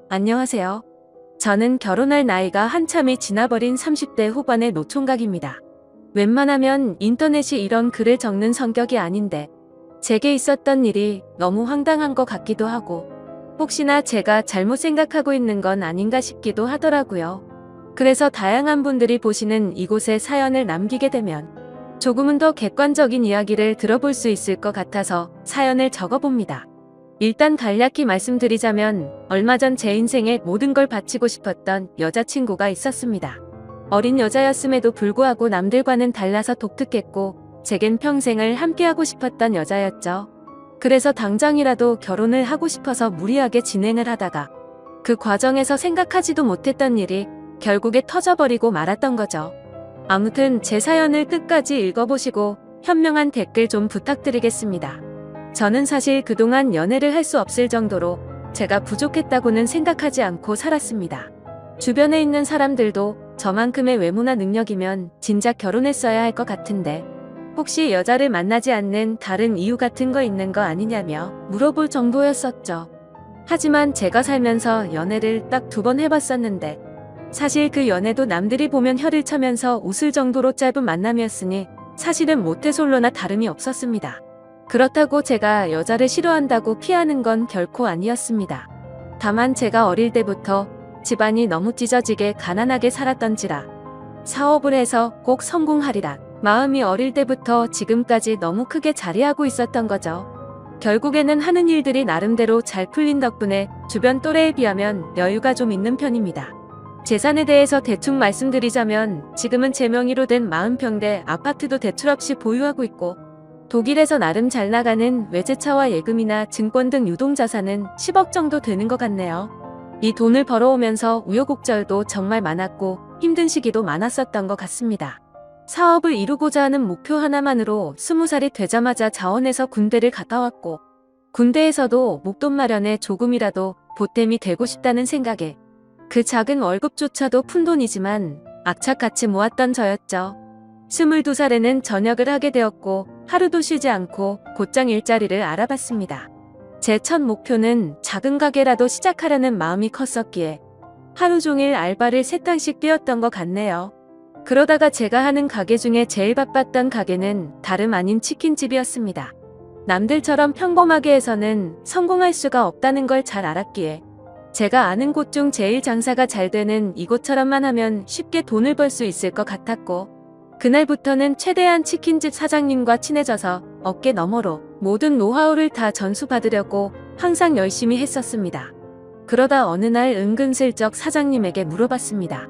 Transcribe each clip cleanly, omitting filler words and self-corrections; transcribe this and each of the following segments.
안녕하세요. 저는 결혼할 나이가 한참이 지나버린 30대 후반의 노총각입니다. 웬만하면 인터넷이 이런 글을 적는 성격이 아닌데 제게 있었던 일이 너무 황당한 것 같기도 하고 혹시나 제가 잘못 생각하고 있는 건 아닌가 싶기도 하더라고요. 그래서 다양한 분들이 보시는 이곳에 사연을 남기게 되면 조금은 더 객관적인 이야기를 들어볼 수 있을 것 같아서 사연을 적어봅니다. 일단 간략히 말씀드리자면 얼마 전 제 인생에 모든 걸 바치고 싶었던 여자친구가 있었습니다. 어린 여자였음에도 불구하고 남들과는 달라서 독특했고 제겐 평생을 함께하고 싶었던 여자였죠. 그래서 당장이라도 결혼을 하고 싶어서 무리하게 진행을 하다가 그 과정에서 생각하지도 못했던 일이 결국에 터져버리고 말았던 거죠. 아무튼 제 사연을 끝까지 읽어보시고 현명한 댓글 좀 부탁드리겠습니다. 저는 사실 그동안 연애를 할 수 없을 정도로 제가 부족했다고는 생각하지 않고 살았습니다. 주변에 있는 사람들도 저만큼의 외모나 능력이면 진작 결혼했어야 할 것 같은데 혹시 여자를 만나지 않는 다른 이유 같은 거 있는 거 아니냐며 물어볼 정도였었죠. 하지만 제가 살면서 연애를 딱 2번 해봤었는데 사실 그 연애도 남들이 보면 혀를 차면서 웃을 정도로 짧은 만남이었으니 사실은 모태솔로나 다름이 없었습니다. 그렇다고 제가 여자를 싫어한다고 피하는 건 결코 아니었습니다. 다만 제가 어릴 때부터 집안이 너무 찢어지게 가난하게 살았던지라 사업을 해서 꼭 성공하리라 마음이 어릴 때부터 지금까지 너무 크게 자리하고 있었던 거죠. 결국에는 하는 일들이 나름대로 잘 풀린 덕분에 주변 또래에 비하면 여유가 좀 있는 편입니다. 재산에 대해서 대충 말씀드리자면 지금은 제 명의로 된 40평대 아파트도 대출 없이 보유하고 있고 독일에서 나름 잘 나가는 외제차와 예금이나 증권 등 유동자산은 10억 정도 되는 것 같네요. 이 돈을 벌어오면서 우여곡절도 정말 많았고 힘든 시기도 많았었던 것 같습니다. 사업을 이루고자 하는 목표 하나만으로 20살이 되자마자 자원해서 군대를 갔다 왔고 군대에서도 목돈 마련에 조금이라도 보탬이 되고 싶다는 생각에 그 작은 월급조차도 푼돈이지만 악착같이 모았던 저였죠. 22살에는 전역을 하게 되었고 하루도 쉬지 않고 곧장 일자리를 알아봤습니다. 제 첫 목표는 작은 가게라도 시작하려는 마음이 컸었기에 하루 종일 알바를 3탕씩 뛰었던 것 같네요. 그러다가 제가 하는 가게 중에 제일 바빴던 가게는 다름 아닌 치킨집이었습니다. 남들처럼 평범하게 해서는 성공할 수가 없다는 걸 잘 알았기에 제가 아는 곳 중 제일 장사가 잘 되는 이곳처럼만 하면 쉽게 돈을 벌 수 있을 것 같았고 그날부터는 최대한 치킨집 사장님과 친해져서 어깨 너머로 모든 노하우를 다 전수받으려고 항상 열심히 했었습니다. 그러다 어느 날 은근슬쩍 사장님에게 물어봤습니다.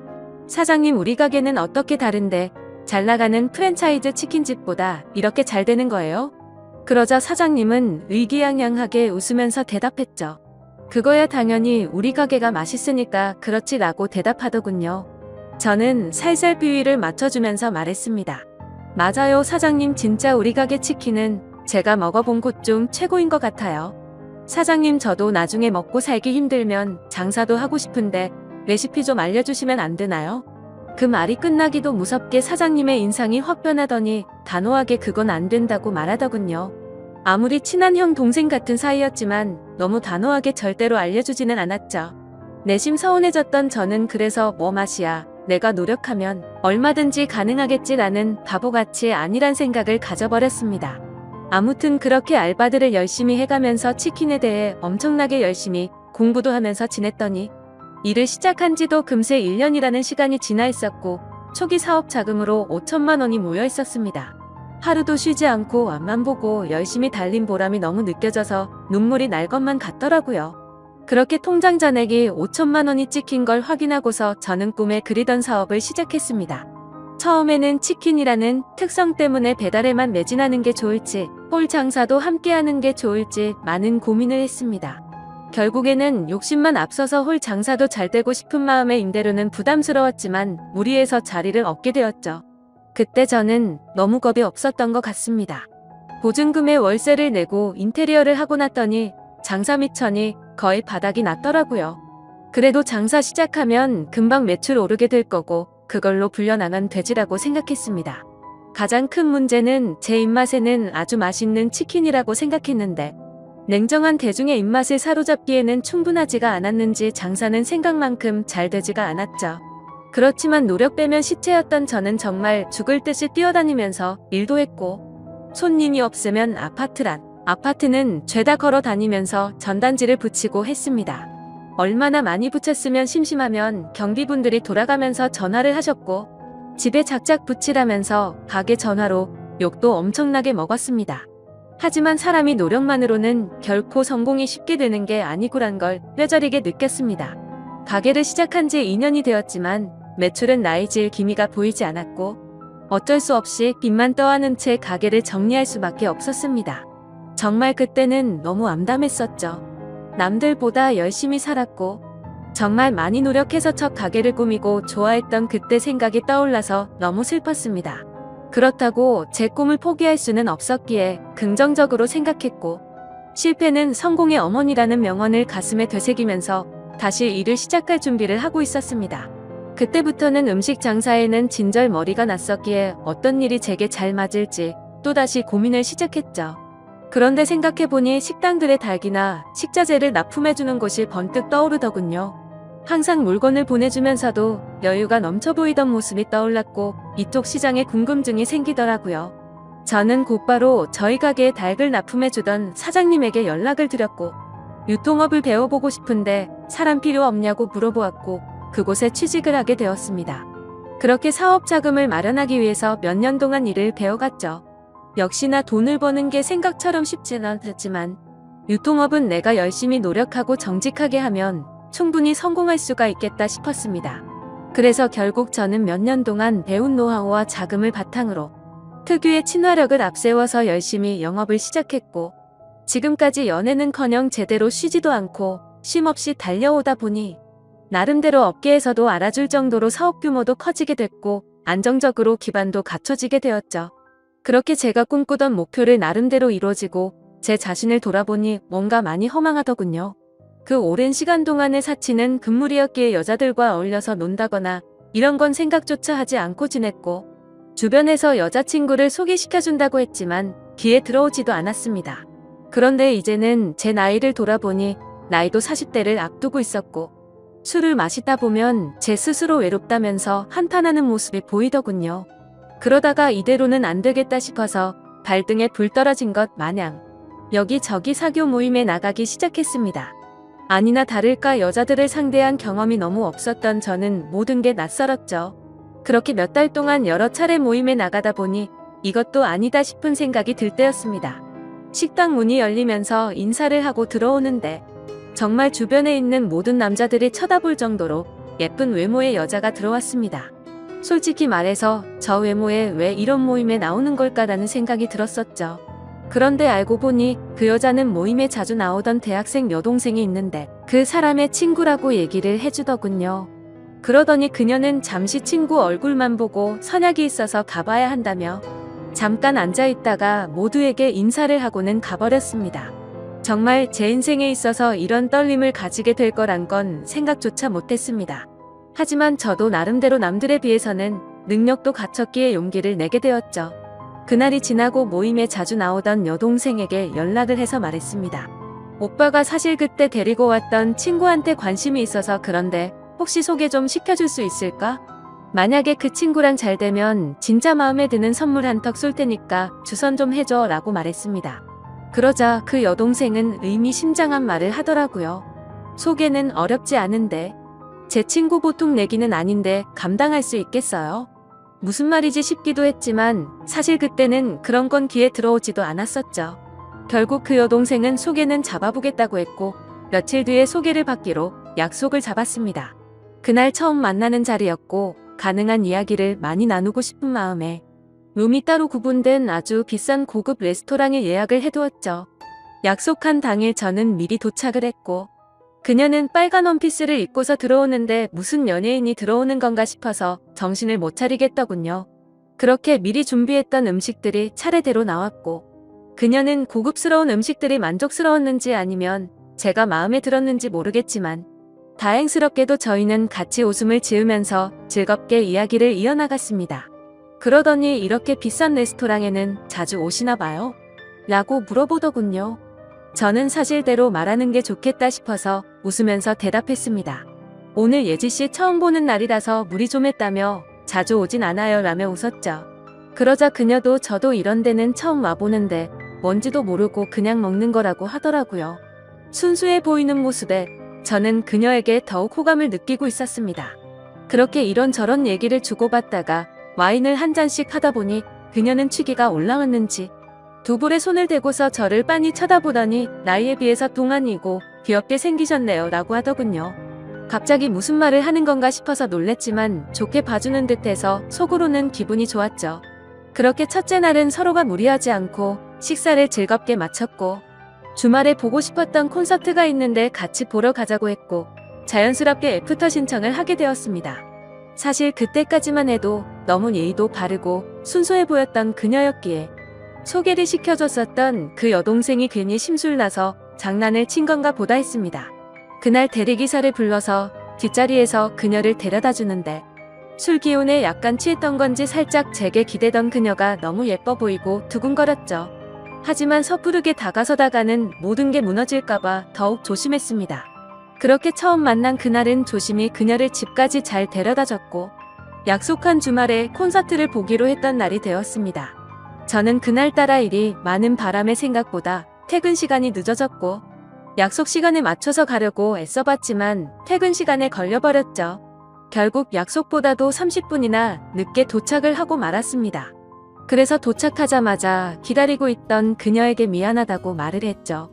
사장님, 우리 가게는 어떻게 다른데 잘 나가는 프랜차이즈 치킨집보다 이렇게 잘 되는 거예요? 그러자 사장님은 의기양양하게 웃으면서 대답했죠. 그거야 당연히 우리 가게가 맛있으니까 그렇지라고 대답하더군요. 저는 살살 비위를 맞춰주면서 말했습니다. 맞아요, 사장님, 진짜 우리 가게 치킨은 제가 먹어본 곳 중 최고인 것 같아요. 사장님, 저도 나중에 먹고 살기 힘들면 장사도 하고 싶은데 레시피 좀 알려주시면 안 되나요? 그 말이 끝나기도 무섭게 사장님의 인상이 확 변하더니 단호하게 그건 안 된다고 말하더군요. 아무리 친한 형 동생 같은 사이였지만 너무 단호하게 절대로 알려주지는 않았죠. 내심 서운해졌던 저는 그래서 뭐 맛이야, 내가 노력하면 얼마든지 가능하겠지라는 바보같이 아니란 생각을 가져버렸습니다. 아무튼 그렇게 알바들을 열심히 해가면서 치킨에 대해 엄청나게 열심히 공부도 하면서 지냈더니 일을 시작한 지도 금세 1년이라는 시간이 지나 있었고 초기 사업 자금으로 5천만 원이 모여 있었습니다. 하루도 쉬지 않고 앞만 보고 열심히 달린 보람이 너무 느껴져서 눈물이 날 것만 같더라고요. 그렇게 통장 잔액이 5천만 원이 찍힌 걸 확인하고서 저는 꿈에 그리던 사업을 시작했습니다. 처음에는 치킨이라는 특성 때문에 배달에만 매진하는 게 좋을지 홀 장사도 함께하는 게 좋을지 많은 고민을 했습니다. 결국에는 욕심만 앞서서 홀 장사도 잘 되고 싶은 마음에 임대료는 부담스러웠지만 무리해서 자리를 얻게 되었죠. 그때 저는 너무 겁이 없었던 것 같습니다. 보증금에 월세를 내고 인테리어를 하고 났더니 장사 미천이 거의 바닥이 났더라고요. 그래도 장사 시작하면 금방 매출 오르게 될 거고 그걸로 불려나간 돼지라고 생각했습니다. 가장 큰 문제는 제 입맛에는 아주 맛있는 치킨이라고 생각했는데 냉정한 대중의 입맛을 사로잡기에는 충분하지가 않았는지 장사는 생각만큼 잘 되지가 않았죠. 그렇지만 노력 빼면 시체였던 저는 정말 죽을 듯이 뛰어다니면서 일도 했고, 손님이 없으면 아파트는 죄다 걸어 다니면서 전단지를 붙이고 했습니다. 얼마나 많이 붙였으면 심심하면 경비분들이 돌아가면서 전화를 하셨고, 집에 작작 붙이라면서 가게 전화로 욕도 엄청나게 먹었습니다. 하지만 사람이 노력만으로는 결코 성공이 쉽게 되는 게 아니구란 걸 뼈저리게 느꼈습니다. 가게를 시작한 지 2년이 되었지만 매출은 나이질 기미가 보이지 않았고, 어쩔 수 없이 빚만 떠안은 채 가게를 정리할 수밖에 없었습니다. 정말 그때는 너무 암담했었죠. 남들보다 열심히 살았고 정말 많이 노력해서 첫 가게를 꾸미고 좋아했던 그때 생각이 떠올라서 너무 슬펐습니다. 그렇다고 제 꿈을 포기할 수는 없었기에 긍정적으로 생각했고, 실패는 성공의 어머니라는 명언을 가슴에 되새기면서 다시 일을 시작할 준비를 하고 있었습니다. 그때부터는 음식 장사에는 진절 머리가 났었기에 어떤 일이 제게 잘 맞을지 또다시 고민을 시작했죠. 그런데 생각해보니 식당들의 닭이나 식자재를 납품해주는 곳이 번뜩 떠오르더군요. 항상 물건을 보내주면서도 여유가 넘쳐 보이던 모습이 떠올랐고 이쪽 시장에 궁금증이 생기더라고요. 저는 곧바로 저희 가게에 닭을 납품해주던 사장님에게 연락을 드렸고, 유통업을 배워보고 싶은데 사람 필요 없냐고 물어보았고 그곳에 취직을 하게 되었습니다. 그렇게 사업 자금을 마련하기 위해서 몇 년 동안 일을 배워갔죠. 역시나 돈을 버는 게 생각처럼 쉽지는 않았지만 유통업은 내가 열심히 노력하고 정직하게 하면 충분히 성공할 수가 있겠다 싶었습니다. 그래서 결국 저는 몇 년 동안 배운 노하우와 자금을 바탕으로 특유의 친화력을 앞세워서 열심히 영업을 시작했고, 지금까지 연애는커녕 제대로 쉬지도 않고 쉼없이 달려오다 보니 나름대로 업계에서도 알아줄 정도로 사업 규모도 커지게 됐고 안정적으로 기반도 갖춰지게 되었죠. 그렇게 제가 꿈꾸던 목표를 나름대로 이루어지고 제 자신을 돌아보니 뭔가 많이 허망하더군요. 그 오랜 시간 동안의 사치는 금물이었기에 여자들과 어울려서 논다거나 이런 건 생각조차 하지 않고 지냈고, 주변에서 여자친구를 소개시켜준다고 했지만 귀에 들어오지도 않았습니다. 그런데 이제는 제 나이를 돌아보니 나이도 40대를 앞두고 있었고, 술을 마시다 보면 제 스스로 외롭다면서 한탄하는 모습이 보이더군요. 그러다가 이대로는 안 되겠다 싶어서 발등에 불 떨어진 것 마냥 여기저기 사교 모임에 나가기 시작했습니다. 아니나 다를까 여자들을 상대한 경험이 너무 없었던 저는 모든 게 낯설었죠. 그렇게 몇 달 동안 여러 차례 모임에 나가다 보니 이것도 아니다 싶은 생각이 들 때였습니다. 식당 문이 열리면서 인사를 하고 들어오는데 정말 주변에 있는 모든 남자들이 쳐다볼 정도로 예쁜 외모의 여자가 들어왔습니다. 솔직히 말해서 저 외모에 왜 이런 모임에 나오는 걸까라는 생각이 들었었죠. 그런데 알고 보니 그 여자는 모임에 자주 나오던 대학생 여동생이 있는데 그 사람의 친구라고 얘기를 해주더군요. 그러더니 그녀는 잠시 친구 얼굴만 보고 선약이 있어서 가봐야 한다며 잠깐 앉아있다가 모두에게 인사를 하고는 가버렸습니다. 정말 제 인생에 있어서 이런 떨림을 가지게 될 거란 건 생각조차 못했습니다. 하지만 저도 나름대로 남들에 비해서는 능력도 갖췄기에 용기를 내게 되었죠. 그날이 지나고 모임에 자주 나오던 여동생에게 연락을 해서 말했습니다. 오빠가 사실 그때 데리고 왔던 친구한테 관심이 있어서 그런데 혹시 소개 좀 시켜줄 수 있을까? 만약에 그 친구랑 잘 되면 진짜 마음에 드는 선물 한턱 쏠 테니까 주선 좀 해줘 라고 말했습니다. 그러자 그 여동생은 의미심장한 말을 하더라고요. 소개는 어렵지 않은데 제 친구 보통 내기는 아닌데 감당할 수 있겠어요? 무슨 말이지 싶기도 했지만 사실 그때는 그런 건 귀에 들어오지도 않았었죠. 결국 그 여동생은 소개는 잡아보겠다고 했고 며칠 뒤에 소개를 받기로 약속을 잡았습니다. 그날 처음 만나는 자리였고 가능한 이야기를 많이 나누고 싶은 마음에 룸이 따로 구분된 아주 비싼 고급 레스토랑에 예약을 해두었죠. 약속한 당일 저는 미리 도착을 했고 그녀는 빨간 원피스를 입고서 들어오는데 무슨 연예인이 들어오는 건가 싶어서 정신을 못 차리겠더군요. 그렇게 미리 준비했던 음식들이 차례대로 나왔고 그녀는 고급스러운 음식들이 만족스러웠는지 아니면 제가 마음에 들었는지 모르겠지만 다행스럽게도 저희는 같이 웃음을 지으면서 즐겁게 이야기를 이어나갔습니다. 그러더니 이렇게 비싼 레스토랑에는 자주 오시나 봐요? 라고 물어보더군요. 저는 사실대로 말하는 게 좋겠다 싶어서 웃으면서 대답했습니다. 오늘 예지씨 처음 보는 날이라서 무리 좀 했다며 자주 오진 않아요 라며 웃었죠. 그러자 그녀도 저도 이런 데는 처음 와보는데 뭔지도 모르고 그냥 먹는 거라고 하더라고요. 순수해 보이는 모습에 저는 그녀에게 더욱 호감을 느끼고 있었습니다. 그렇게 이런저런 얘기를 주고받다가 와인을 한 잔씩 하다 보니 그녀는 취기가 올라왔는지 두 볼에 손을 대고서 저를 빤히 쳐다보더니 나이에 비해서 동안이고 귀엽게 생기셨네요 라고 하더군요. 갑자기 무슨 말을 하는 건가 싶어서 놀랬지만 좋게 봐주는 듯해서 속으로는 기분이 좋았죠. 그렇게 첫째 날은 서로가 무리하지 않고 식사를 즐겁게 마쳤고 주말에 보고 싶었던 콘서트가 있는데 같이 보러 가자고 했고 자연스럽게 애프터 신청을 하게 되었습니다. 사실 그때까지만 해도 너무 예의도 바르고 순수해 보였던 그녀였기에 소개를 시켜줬었던 그 여동생이 괜히 심술나서 장난을 친 건가 보다 했습니다. 그날 대리기사를 불러서 뒷자리에서 그녀를 데려다 주는데 술 기운에 약간 취했던 건지 살짝 제게 기대던 그녀가 너무 예뻐 보이고 두근거렸죠. 하지만 섣부르게 다가서다가는 모든 게 무너질까봐 더욱 조심했습니다. 그렇게 처음 만난 그날은 조심히 그녀를 집까지 잘 데려다줬고 약속한 주말에 콘서트를 보기로 했던 날이 되었습니다. 저는 그날따라 일이 많은 바람에 생각보다 퇴근 시간이 늦어졌고 약속 시간에 맞춰서 가려고 애써봤지만 퇴근 시간에 걸려버렸죠. 결국 약속보다도 30분이나 늦게 도착을 하고 말았습니다. 그래서 도착하자마자 기다리고 있던 그녀에게 미안하다고 말을 했죠.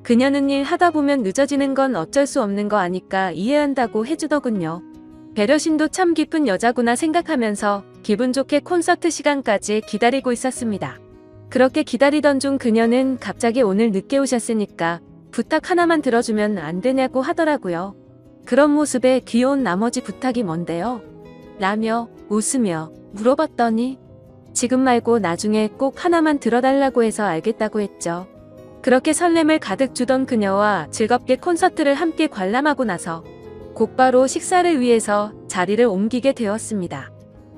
그녀는 일 하다 보면 늦어지는 건 어쩔 수 없는 거 아니까 이해한다고 해주더군요. 배려심도 참 깊은 여자구나 생각하면서 기분 좋게 콘서트 시간까지 기다리고 있었습니다. 그렇게 기다리던 중 그녀는 갑자기 오늘 늦게 오셨으니까 부탁 하나만 들어주면 안 되냐고 하더라고요. 그런 모습에 귀여운 나머지 부탁이 뭔데요? 라며 웃으며 물어봤더니 지금 말고 나중에 꼭 하나만 들어달라고 해서 알겠다고 했죠. 그렇게 설렘을 가득 주던 그녀와 즐겁게 콘서트를 함께 관람하고 나서 곧바로 식사를 위해서 자리를 옮기게 되었습니다.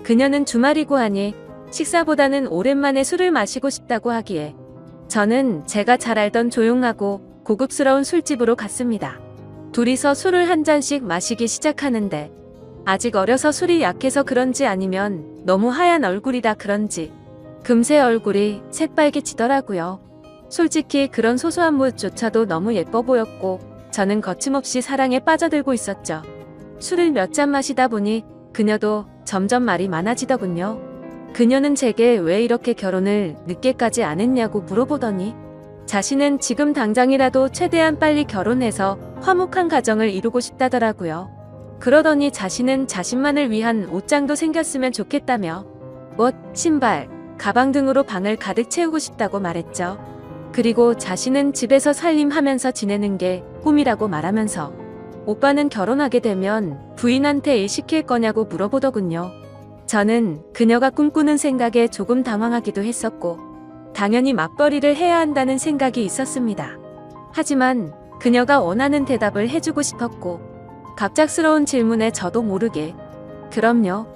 그녀는 주말이고 하니 식사보다는 오랜만에 술을 마시고 싶다고 하기에 저는 제가 잘 알던 조용하고 고급스러운 술집으로 갔습니다. 둘이서 술을 한 잔씩 마시기 시작하는데 아직 어려서 술이 약해서 그런지 아니면 너무 하얀 얼굴이라 그런지 금세 얼굴이 새빨개지더라고요. 솔직히 그런 소소한 모습조차도 너무 예뻐 보였고 저는 거침없이 사랑에 빠져들고 있었죠. 술을 몇 잔 마시다 보니 그녀도 점점 말이 많아지더군요. 그녀는 제게 왜 이렇게 결혼을 늦게까지 안 했냐고 물어보더니 자신은 지금 당장이라도 최대한 빨리 결혼해서 화목한 가정을 이루고 싶다더라고요. 그러더니 자신은 자신만을 위한 옷장도 생겼으면 좋겠다며 옷, 신발, 가방 등으로 방을 가득 채우고 싶다고 말했죠. 그리고 자신은 집에서 살림하면서 지내는 게 꿈이라고 말하면서 오빠는 결혼하게 되면 부인한테 일 시킬 거냐고 물어보더군요. 저는 그녀가 꿈꾸는 생각에 조금 당황하기도 했었고 당연히 맞벌이를 해야 한다는 생각이 있었습니다. 하지만 그녀가 원하는 대답을 해주고 싶었고 갑작스러운 질문에 저도 모르게 그럼요.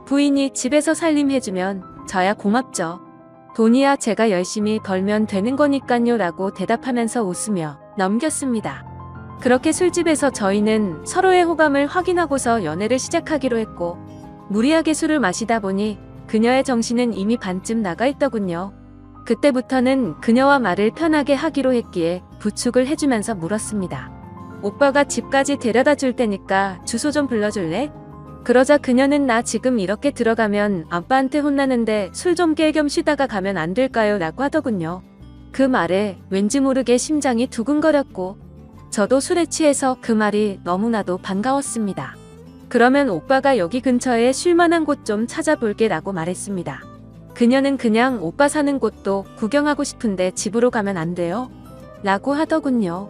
부인이 집에서 살림해주면 저야 고맙죠. 돈이야 제가 열심히 벌면 되는 거니깐요 라고 대답하면서 웃으며 넘겼습니다. 그렇게 술집에서 저희는 서로의 호감을 확인하고서 연애를 시작하기로 했고 무리하게 술을 마시다 보니 그녀의 정신은 이미 반쯤 나가 있더군요. 그때부터는 그녀와 말을 편하게 하기로 했기에 부축을 해주면서 물었습니다. 오빠가 집까지 데려다 줄 테니까 주소 좀 불러줄래? 그러자 그녀는 나 지금 이렇게 들어가면 아빠한테 혼나는데 술 좀 깨 겸 쉬다가 가면 안 될까요? 라고 하더군요. 그 말에 왠지 모르게 심장이 두근거렸고 저도 술에 취해서 그 말이 너무나도 반가웠습니다. 그러면 오빠가 여기 근처에 쉴만한 곳 좀 찾아볼게 라고 말했습니다. 그녀는 그냥 오빠 사는 곳도 구경하고 싶은데 집으로 가면 안 돼요? 라고 하더군요.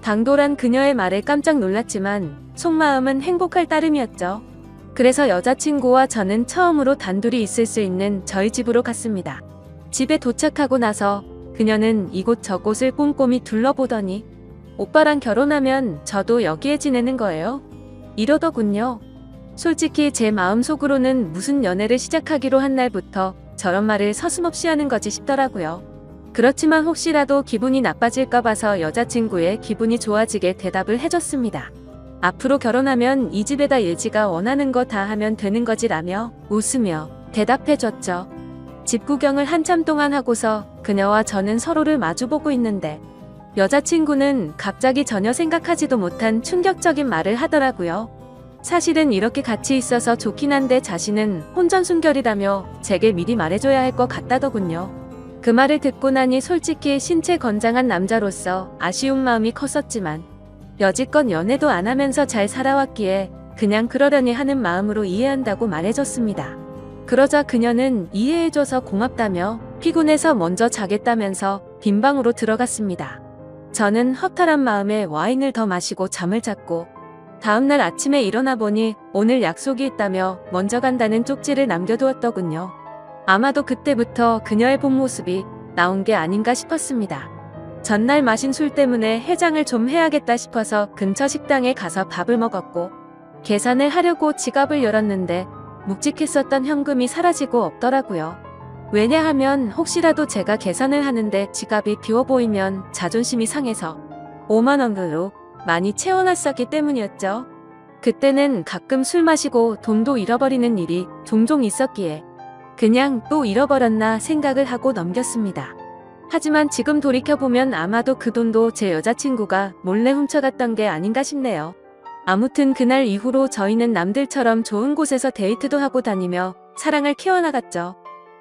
당돌한 그녀의 말에 깜짝 놀랐지만 속마음은 행복할 따름이었죠. 그래서 여자친구와 저는 처음으로 단둘이 있을 수 있는 저희 집으로 갔습니다. 집에 도착하고 나서 그녀는 이곳저곳을 꼼꼼히 둘러보더니 오빠랑 결혼하면 저도 여기에 지내는 거예요? 이러더군요. 솔직히 제 마음속으로는 무슨 연애를 시작하기로 한 날부터 저런 말을 서슴없이 하는 거지 싶더라고요. 그렇지만 혹시라도 기분이 나빠질까 봐서 여자친구의 기분이 좋아지게 대답을 해줬습니다. 앞으로 결혼하면 이 집에다 예지가 원하는 거 다 하면 되는 거지라며 웃으며 대답해줬죠. 집 구경을 한참 동안 하고서 그녀와 저는 서로를 마주보고 있는데 여자친구는 갑자기 전혀 생각하지도 못한 충격적인 말을 하더라고요. 사실은 이렇게 같이 있어서 좋긴 한데 자신은 혼전순결이라며 제게 미리 말해줘야 할 것 같다더군요. 그 말을 듣고 나니 솔직히 신체 건장한 남자로서 아쉬운 마음이 컸었지만 여지껏 연애도 안 하면서 잘 살아왔기에 그냥 그러려니 하는 마음으로 이해한다고 말해줬습니다. 그러자 그녀는 이해해줘서 고맙다며 피곤해서 먼저 자겠다면서 빈방으로 들어갔습니다. 저는 허탈한 마음에 와인을 더 마시고 잠을 잤고 다음날 아침에 일어나 보니 오늘 약속이 있다며 먼저 간다는 쪽지를 남겨두었더군요. 아마도 그때부터 그녀의 본 모습이 나온 게 아닌가 싶었습니다. 전날 마신 술 때문에 해장을 좀 해야겠다 싶어서 근처 식당에 가서 밥을 먹었고 계산을 하려고 지갑을 열었는데 묵직했었던 현금이 사라지고 없더라고요. 왜냐하면 혹시라도 제가 계산을 하는데 지갑이 비워 보이면 자존심이 상해서 5만 원으로 많이 채워놨었기 때문이었죠. 그때는 가끔 술 마시고 돈도 잃어버리는 일이 종종 있었기에 그냥 또 잃어버렸나 생각을 하고 넘겼습니다. 하지만 지금 돌이켜보면 아마도 그 돈도 제 여자친구가 몰래 훔쳐갔던 게 아닌가 싶네요. 아무튼 그날 이후로 저희는 남들처럼 좋은 곳에서 데이트도 하고 다니며 사랑을 키워나갔죠.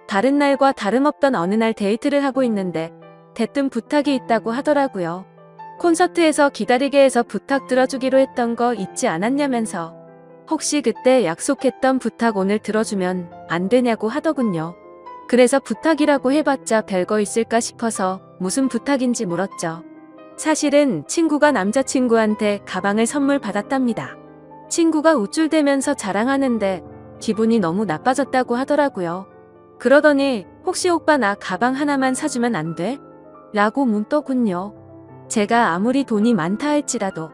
다른 날과 다름없던 어느 날 데이트를 하고 있는데 대뜸 부탁이 있다고 하더라고요. 콘서트에서 기다리게 해서 부탁 들어주기로 했던 거 잊지 않았냐면서 혹시 그때 약속했던 부탁 오늘 들어주면 안 되냐고 하더군요. 그래서 부탁이라고 해봤자 별거 있을까 싶어서 무슨 부탁인지 물었죠. 사실은 친구가 남자친구한테 가방을 선물 받았답니다. 친구가 우쭐대면서 자랑하는데 기분이 너무 나빠졌다고 하더라고요. 그러더니 혹시 오빠 나 가방 하나만 사주면 안 돼? 라고 묻더군요. 제가 아무리 돈이 많다 할지라도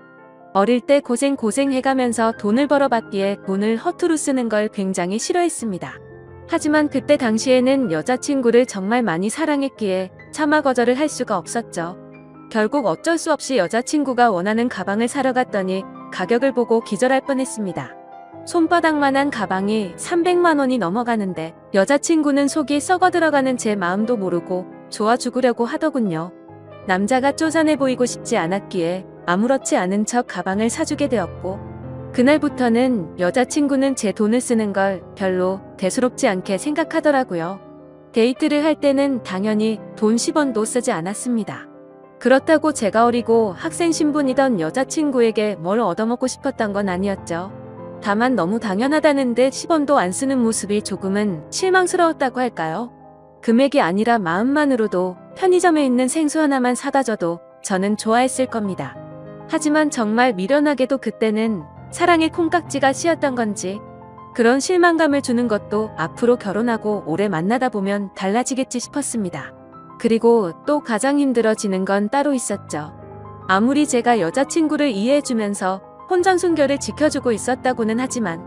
어릴 때 고생해가면서 돈을 벌어봤기에 돈을 허투루 쓰는 걸 굉장히 싫어했습니다. 하지만 그때 당시에는 여자친구를 정말 많이 사랑했기에 차마 거절을 할 수가 없었죠. 결국 어쩔 수 없이 여자친구가 원하는 가방을 사러 갔더니 가격을 보고 기절할 뻔했습니다. 손바닥만한 가방이 300만 원이 넘어가는데 여자친구는 속이 썩어 들어가는 제 마음도 모르고 좋아 죽으려고 하더군요. 남자가 쪼잔해 보이고 싶지 않았기에 아무렇지 않은 척 가방을 사주게 되었고 그날부터는 여자친구는 제 돈을 쓰는 걸 별로 대수롭지 않게 생각하더라고요. 데이트를 할 때는 당연히 돈 10원도 쓰지 않았습니다. 그렇다고 제가 어리고 학생 신분이던 여자친구에게 뭘 얻어먹고 싶었던 건 아니었죠. 다만 너무 당연하다는 듯 10원도 안 쓰는 모습이 조금은 실망스러웠다고 할까요? 금액이 아니라 마음만으로도 편의점에 있는 생수 하나만 사다 줘도 저는 좋아했을 겁니다. 하지만 정말 미련하게도 그때는 사랑의 콩깍지가 씌었던 건지 그런 실망감을 주는 것도 앞으로 결혼하고 오래 만나다 보면 달라지겠지 싶었습니다. 그리고 또 가장 힘들어지는 건 따로 있었죠. 아무리 제가 여자친구를 이해해주면서 혼전순결을 지켜주고 있었다고는 하지만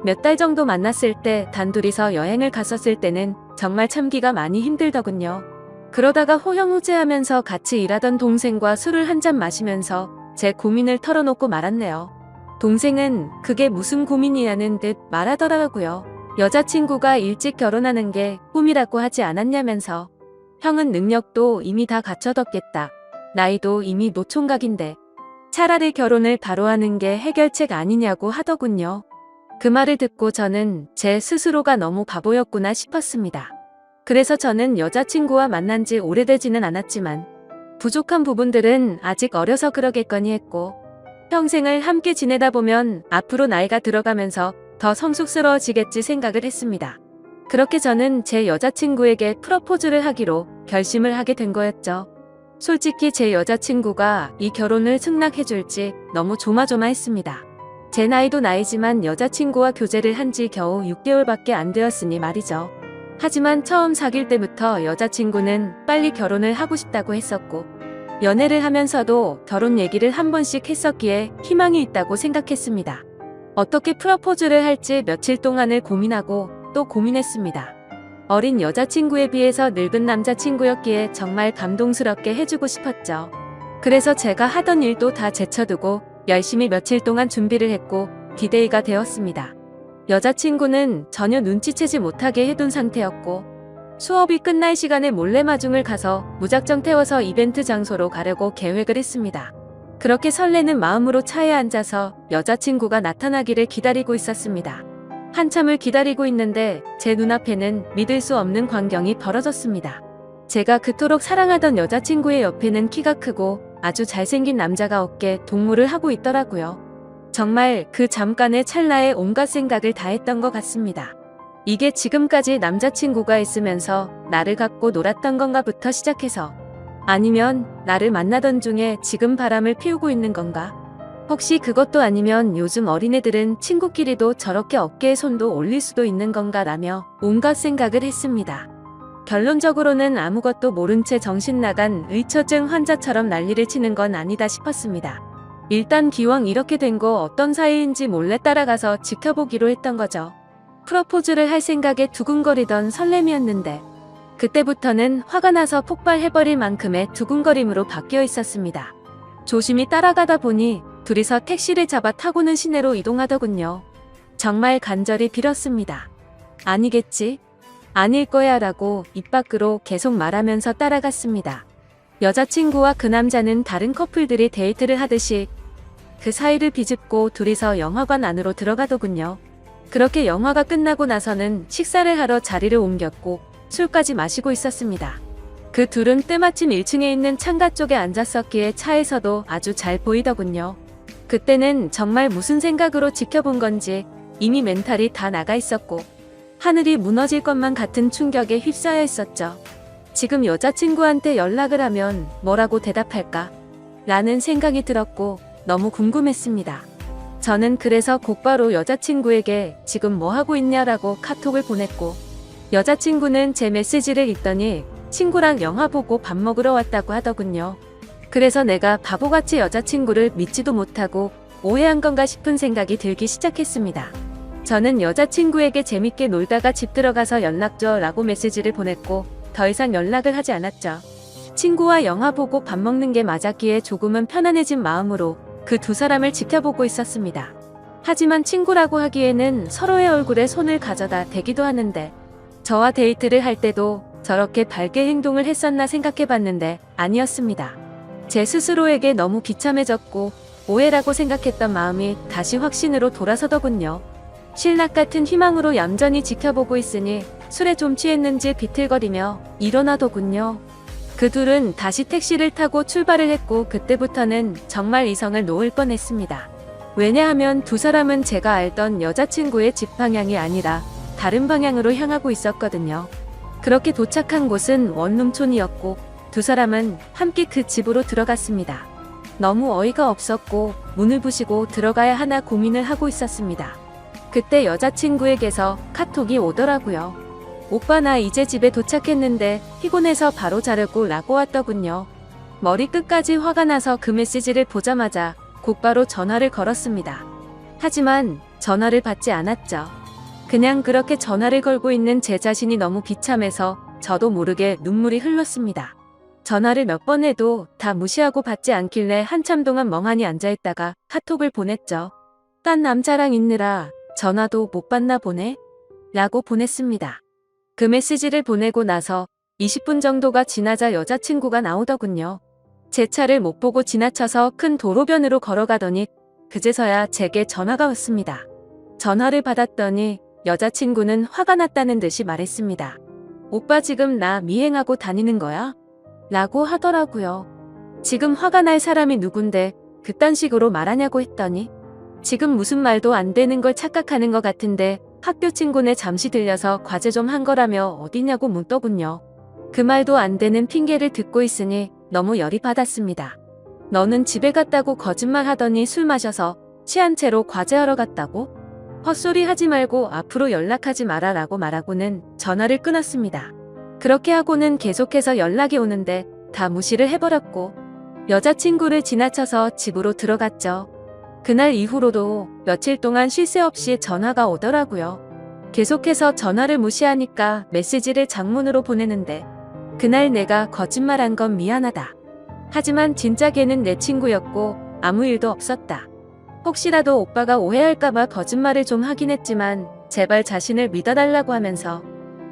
몇 달 정도 만났을 때 단둘이서 여행을 갔었을 때는 정말 참기가 많이 힘들더군요. 그러다가 호영호재하면서 같이 일하던 동생과 술을 한잔 마시면서 제 고민을 털어놓고 말았네요. 동생은 그게 무슨 고민이냐는 듯 말하더라고요. 여자친구가 일찍 결혼하는 게 꿈이라고 하지 않았냐면서 형은 능력도 이미 다 갖춰뒀겠다. 나이도 이미 노총각인데 차라리 결혼을 바로 하는 게 해결책 아니냐고 하더군요. 그 말을 듣고 저는 제 스스로가 너무 바보였구나 싶었습니다. 그래서 저는 여자친구와 만난 지 오래되지는 않았지만 부족한 부분들은 아직 어려서 그러겠거니 했고 평생을 함께 지내다 보면 앞으로 나이가 들어가면서 더 성숙스러워지겠지 생각을 했습니다. 그렇게 저는 제 여자친구에게 프러포즈를 하기로 결심을 하게 된 거였죠. 솔직히 제 여자친구가 이 결혼을 승낙해줄지 너무 조마조마했습니다. 제 나이도 나이지만 여자친구와 교제를 한 지 겨우 6개월밖에 안 되었으니 말이죠. 하지만 처음 사귈 때부터 여자친구는 빨리 결혼을 하고 싶다고 했었고 연애를 하면서도 결혼 얘기를 한 번씩 했었기에 희망이 있다고 생각했습니다. 어떻게 프러포즈를 할지 며칠 동안을 고민하고 또 고민했습니다. 어린 여자친구에 비해서 늙은 남자친구였기에 정말 감동스럽게 해주고 싶었죠. 그래서 제가 하던 일도 다 제쳐두고 열심히 며칠 동안 준비를 했고 디데이가 되었습니다. 여자친구는 전혀 눈치채지 못하게 해둔 상태였고 수업이 끝날 시간에 몰래 마중을 가서 무작정 태워서 이벤트 장소로 가려고 계획을 했습니다. 그렇게 설레는 마음으로 차에 앉아서 여자친구가 나타나기를 기다리고 있었습니다. 한참을 기다리고 있는데 제 눈앞에는 믿을 수 없는 광경이 벌어졌습니다. 제가 그토록 사랑하던 여자친구의 옆에는 키가 크고 아주 잘생긴 남자가 어깨 동무를 하고 있더라고요. 정말 그 잠깐의 찰나에 온갖 생각을 다 했던 것 같습니다. 이게 지금까지 남자친구가 있으면서 나를 갖고 놀았던 건가부터 시작해서 아니면 나를 만나던 중에 지금 바람을 피우고 있는 건가? 혹시 그것도 아니면 요즘 어린애들은 친구끼리도 저렇게 어깨에 손도 올릴 수도 있는 건가 라며 온갖 생각을 했습니다. 결론적으로는 아무것도 모른 채 정신 나간 의처증 환자처럼 난리를 치는 건 아니다 싶었습니다. 일단 기왕 이렇게 된 거 어떤 사이인지 몰래 따라가서 지켜보기로 했던 거죠. 프로포즈를 할 생각에 두근거리던 설렘이었는데 그때부터는 화가 나서 폭발해버릴 만큼의 두근거림으로 바뀌어 있었습니다. 조심히 따라가다 보니 둘이서 택시를 잡아 타고는 시내로 이동하더군요. 정말 간절히 빌었습니다. 아니겠지? 아닐 거야 라고 입 밖으로 계속 말하면서 따라갔습니다. 여자친구와 그 남자는 다른 커플들이 데이트를 하듯이 그 사이를 비집고 둘이서 영화관 안으로 들어가더군요. 그렇게 영화가 끝나고 나서는 식사를 하러 자리를 옮겼고 술까지 마시고 있었습니다. 그 둘은 때마침 1층에 있는 창가 쪽에 앉았었기에 차에서도 아주 잘 보이더군요. 그때는 정말 무슨 생각으로 지켜본 건지 이미 멘탈이 다 나가 있었고 하늘이 무너질 것만 같은 충격에 휩싸여 있었죠. 지금 여자친구한테 연락을 하면 뭐라고 대답할까? 라는 생각이 들었고 너무 궁금했습니다. 저는 그래서 곧바로 여자친구에게 지금 뭐 하고 있냐라고 카톡을 보냈고 여자친구는 제 메시지를 읽더니 친구랑 영화 보고 밥 먹으러 왔다고 하더군요. 그래서 내가 바보같이 여자친구를 믿지도 못하고 오해한 건가 싶은 생각이 들기 시작했습니다. 저는 여자친구에게 재밌게 놀다가 집 들어가서 연락 줘 라고 메시지를 보냈고 더 이상 연락을 하지 않았죠. 친구와 영화 보고 밥 먹는 게 맞았기에 조금은 편안해진 마음으로 그 두 사람을 지켜보고 있었습니다. 하지만 친구라고 하기에는 서로의 얼굴에 손을 가져다 대기도 하는데 저와 데이트를 할 때도 저렇게 밝게 행동을 했었나 생각해봤는데 아니었습니다. 제 스스로에게 너무 비참해졌고 오해라고 생각했던 마음이 다시 확신으로 돌아서더군요. 신락 같은 희망으로 얌전히 지켜보고 있으니 술에 좀 취했는지 비틀거리며 일어나더군요. 그 둘은 다시 택시를 타고 출발을 했고 그때부터는 정말 이성을 놓을 뻔했습니다. 왜냐하면 두 사람은 제가 알던 여자친구의 집 방향이 아니라 다른 방향으로 향하고 있었거든요. 그렇게 도착한 곳은 원룸촌이었고 두 사람은 함께 그 집으로 들어갔습니다. 너무 어이가 없었고 문을 부시고 들어가야 하나 고민을 하고 있었습니다. 그때 여자친구에게서 카톡이 오더라고요. 오빠 나 이제 집에 도착했는데 피곤해서 바로 자려고 라고 왔더군요. 머리끝까지 화가 나서 그 메시지를 보자마자 곧바로 전화를 걸었습니다. 하지만 전화를 받지 않았죠. 그냥 그렇게 전화를 걸고 있는 제 자신이 너무 비참해서 저도 모르게 눈물이 흘렀습니다. 전화를 몇 번 해도 다 무시하고 받지 않길래 한참 동안 멍하니 앉아있다가 카톡을 보냈죠. 딴 남자랑 있느라 전화도 못 받나 보네? 라고 보냈습니다. 그 메시지를 보내고 나서 20분 정도가 지나자 여자친구가 나오더군요. 제 차를 못 보고 지나쳐서 큰 도로변으로 걸어가더니 그제서야 제게 전화가 왔습니다. 전화를 받았더니 여자친구는 화가 났다는 듯이 말했습니다. 오빠 지금 나 미행하고 다니는 거야? 라고 하더라고요. 지금 화가 날 사람이 누군데 그딴 식으로 말하냐고 했더니 지금 무슨 말도 안 되는 걸 착각하는 것 같은데 학교 친구네 잠시 들려서 과제 좀 한 거라며 어디냐고 묻더군요. 그 말도 안 되는 핑계를 듣고 있으니 너무 열이 받았습니다. 너는 집에 갔다고 거짓말 하더니 술 마셔서 취한 채로 과제하러 갔다고? 헛소리 하지 말고 앞으로 연락하지 마라 라고 말하고는 전화를 끊었습니다. 그렇게 하고는 계속해서 연락이 오는데 다 무시를 해버렸고 여자친구를 지나쳐서 집으로 들어갔죠. 그날 이후로도 며칠 동안 쉴 새 없이 전화가 오더라고요. 계속해서 전화를 무시하니까 메시지를 장문으로 보내는데 그날 내가 거짓말한 건 미안하다. 하지만 진짜 걔는 내 친구였고 아무 일도 없었다. 혹시라도 오빠가 오해할까봐 거짓말을 좀 하긴 했지만 제발 자신을 믿어달라고 하면서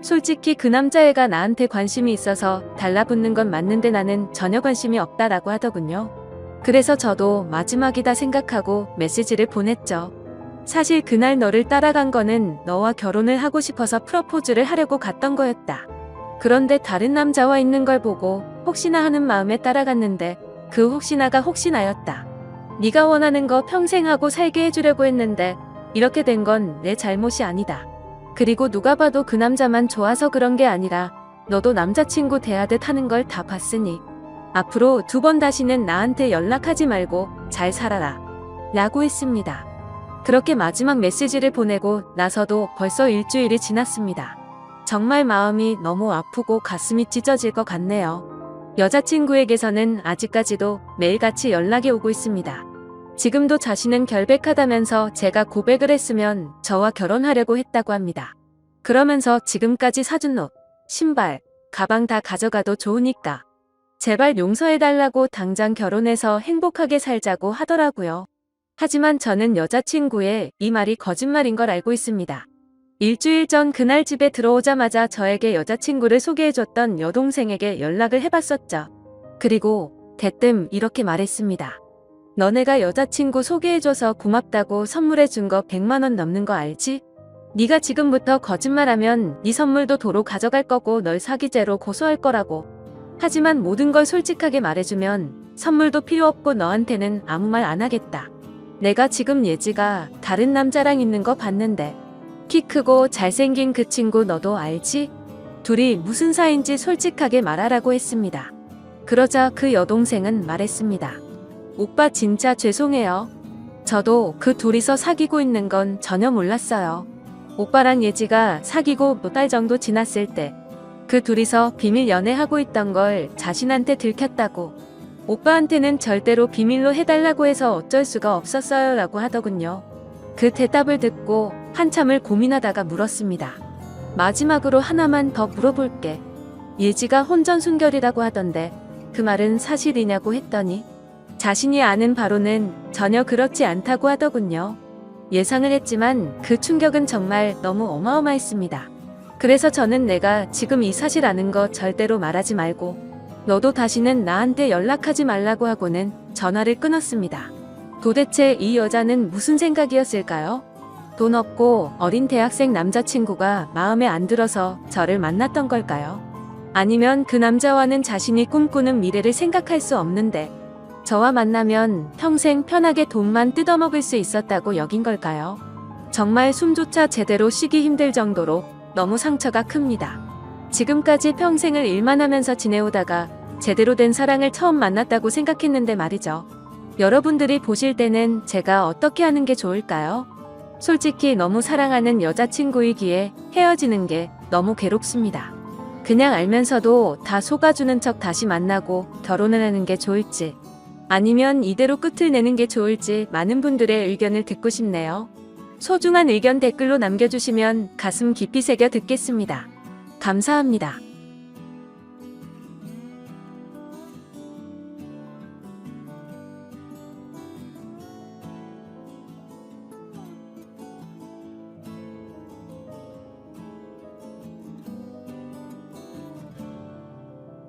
솔직히 그 남자애가 나한테 관심이 있어서 달라붙는 건 맞는데 나는 전혀 관심이 없다라고 하더군요. 그래서 저도 마지막이다 생각하고 메시지를 보냈죠. 사실 그날 너를 따라간 거는 너와 결혼을 하고 싶어서 프러포즈를 하려고 갔던 거였다. 그런데 다른 남자와 있는 걸 보고 혹시나 하는 마음에 따라갔는데 그 혹시나가 혹시나였다. 네가 원하는 거 평생 하고 살게 해주려고 했는데 이렇게 된 건 내 잘못이 아니다. 그리고 누가 봐도 그 남자만 좋아서 그런 게 아니라 너도 남자친구 대하듯 하는 걸 다 봤으니 앞으로 2번 다시는 나한테 연락하지 말고 잘 살아라. 라고 했습니다. 그렇게 마지막 메시지를 보내고 나서도 벌써 일주일이 지났습니다. 정말 마음이 너무 아프고 가슴이 찢어질 것 같네요. 여자친구에게서는 아직까지도 매일같이 연락이 오고 있습니다. 지금도 자신은 결백하다면서 제가 고백을 했으면 저와 결혼하려고 했다고 합니다. 그러면서 지금까지 사준 옷, 신발, 가방 다 가져가도 좋으니까 제발 용서해달라고 당장 결혼해서 행복하게 살자고 하더라고요. 하지만 저는 여자친구의 이 말이 거짓말인 걸 알고 있습니다. 일주일 전 그날 집에 들어오자마자 저에게 여자친구를 소개해줬던 여동생에게 연락을 해봤었죠. 그리고 대뜸 이렇게 말했습니다. 너네가 여자친구 소개해줘서 고맙다고 선물해준 거 100만 원 넘는 거 알지? 네가 지금부터 거짓말하면 네 선물도 도로 가져갈 거고 널 사기죄로 고소할 거라고. 하지만 모든 걸 솔직하게 말해주면 선물도 필요 없고 너한테는 아무 말 안 하겠다. 내가 지금 예지가 다른 남자랑 있는 거 봤는데 키 크고 잘생긴 그 친구 너도 알지? 둘이 무슨 사이인지 솔직하게 말하라고 했습니다. 그러자 그 여동생은 말했습니다. 오빠 진짜 죄송해요. 저도 그 둘이서 사귀고 있는 건 전혀 몰랐어요. 오빠랑 예지가 사귀고 몇 달 정도 지났을 때 그 둘이서 비밀 연애하고 있던 걸 자신한테 들켰다고. 오빠한테는 절대로 비밀로 해달라고 해서 어쩔 수가 없었어요 라고 하더군요. 그 대답을 듣고 한참을 고민하다가 물었습니다. 마지막으로 하나만 더 물어볼게. 예지가 혼전순결이라고 하던데 그 말은 사실이냐고 했더니 자신이 아는 바로는 전혀 그렇지 않다고 하더군요. 예상을 했지만 그 충격은 정말 너무 어마어마했습니다. 그래서 저는 내가 지금 이 사실 아는 거 절대로 말하지 말고 너도 다시는 나한테 연락하지 말라고 하고는 전화를 끊었습니다. 도대체 이 여자는 무슨 생각이었을까요? 돈 없고 어린 대학생 남자친구가 마음에 안 들어서 저를 만났던 걸까요? 아니면 그 남자와는 자신이 꿈꾸는 미래를 생각할 수 없는데 저와 만나면 평생 편하게 돈만 뜯어먹을 수 있었다고 여긴 걸까요? 정말 숨조차 제대로 쉬기 힘들 정도로 너무 상처가 큽니다. 지금까지 평생을 일만 하면서 지내오다가 제대로 된 사랑을 처음 만났다고 생각했는데 말이죠. 여러분들이 보실 때는 제가 어떻게 하는 게 좋을까요? 솔직히 너무 사랑하는 여자친구이기에 헤어지는 게 너무 괴롭습니다. 그냥 알면서도 다 속아주는 척 다시 만나고 결혼을 하는 게 좋을지 아니면 이대로 끝을 내는 게 좋을지 많은 분들의 의견을 듣고 싶네요. 소중한 의견 댓글로 남겨주시면 가슴 깊이 새겨 듣겠습니다. 감사합니다.